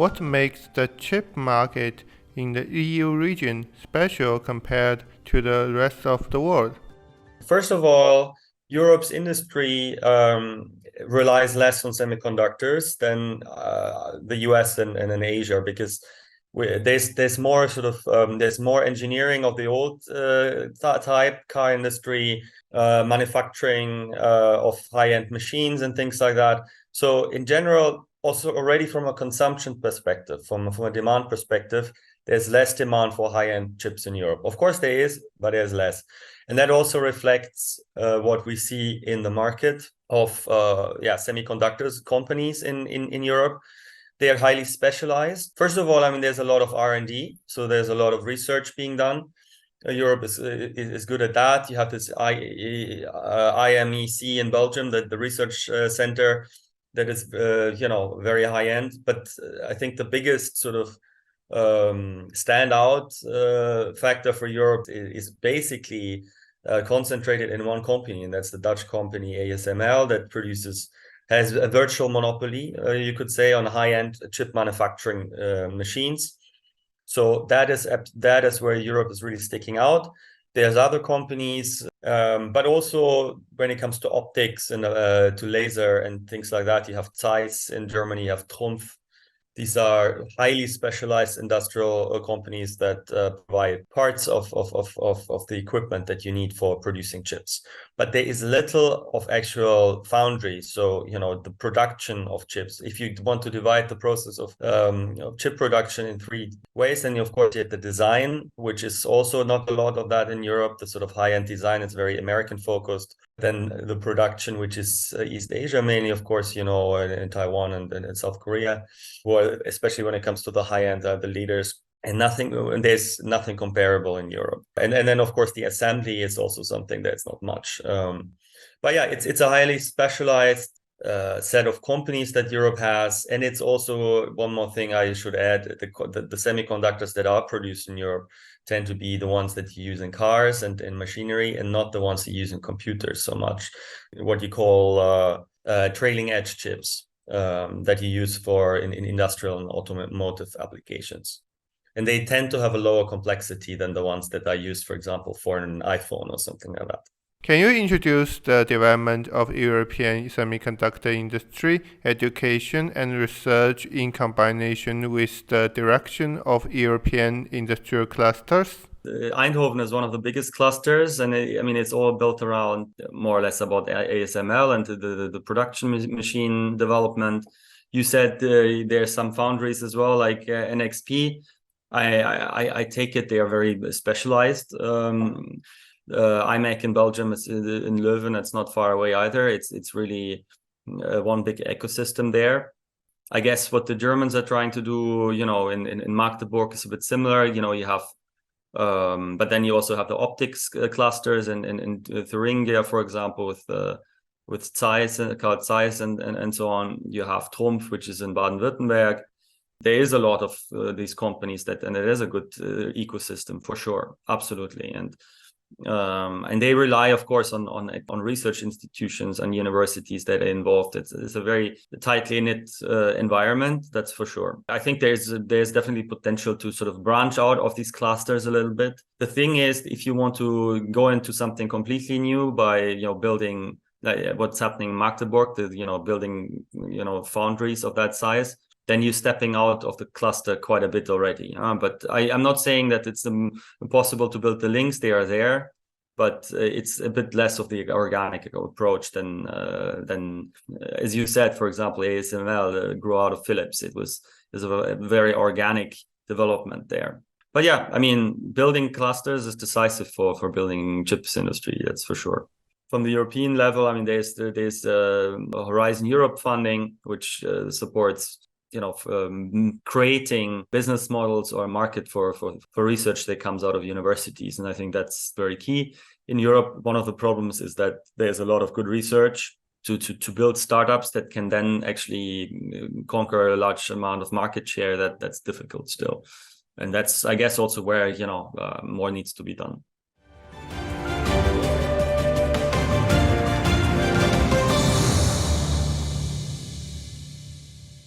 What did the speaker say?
What makes the chip market in the EU region special compared to the rest of the world? First of all, Europe's industry relies less on semiconductors than the US and in Asia, because there's more there's more engineering of the old type car industry, manufacturing of high-end machines and things like that. So in general, also already from a consumption perspective, from a demand perspective, there's less demand for high-end chips in Europe. Of course there is, but there's less. And that also reflects what we see in the market of semiconductors companies in Europe. They are highly specialized. First of all, I mean, there's a lot of R&D, so there's a lot of research being done. Europe is good at that. You have this IMEC in Belgium, the research center that is very high end. But I think the biggest sort of standout factor for Europe is basically concentrated in one company, and that's the Dutch company ASML that has a virtual monopoly, you could say, on high-end chip manufacturing machines. So that is where Europe is really sticking out. There's other companies, but also when it comes to optics and to laser and things like that, you have Zeiss in Germany, you have Trumpf. These are highly specialized industrial companies that provide parts of the equipment that you need for producing chips. But there is little of actual foundry. So, the production of chips. If you want to divide the process of chip production in three ways, then of course you have the design, which is also not a lot of that in Europe. The sort of high-end design is very American focused. Then the production, which is East Asia mainly, of course, in Taiwan and South Korea, especially when it comes to the high end, the leaders, and there's nothing comparable in Europe. And then of course the assembly is also something that's not much. But yeah, it's a highly specialized set of companies that Europe has. And it's also, one more thing I should add, the semiconductors that are produced in Europe tend to be the ones that you use in cars and in machinery, and not the ones you use in computers so much. What you call trailing edge chips that you use in industrial and automotive applications. And they tend to have a lower complexity than the ones that are used, for example, for an iPhone or something like that. Can you introduce the development of European semiconductor industry, education, and research in combination with the direction of European industrial clusters? Eindhoven is one of the biggest clusters, and it's all built around more or less about ASML and the production machine development. You said there's some foundries as well, like NXP. I take it they are very specialized. IMEC in Belgium is in Leuven. It's not far away either. It's really one big ecosystem there. I guess what the Germans are trying to do, in Magdeburg is a bit similar. You have, but then you also have the optics clusters in Thuringia, for example, with Zeiss, called Zeiss and so on. You have Trumpf, which is in Baden-Württemberg. There is a lot of these companies and it is a good ecosystem for sure, absolutely. And they rely, of course, on research institutions and universities that are involved. It's a very tightly knit environment, that's for sure. I think there's definitely potential to sort of branch out of these clusters a little bit. The thing is, if you want to go into something completely new by building what's happening in Magdeburg, building foundries of that size, then you're stepping out of the cluster quite a bit already. But I'm not saying that it's impossible to build the links. They are there, but it's a bit less of the organic approach than as you said, for example, ASML grew out of Philips. It was a very organic development there. But yeah, building clusters is decisive for building chips industry, that's for sure. From the European level, there's Horizon Europe funding, which supports creating business models or a market for research that comes out of universities. And I think that's very key. In Europe, one of the problems is that there's a lot of good research to build startups that can then actually conquer a large amount of market share. That's difficult still. And that's, I guess, also where, more needs to be done.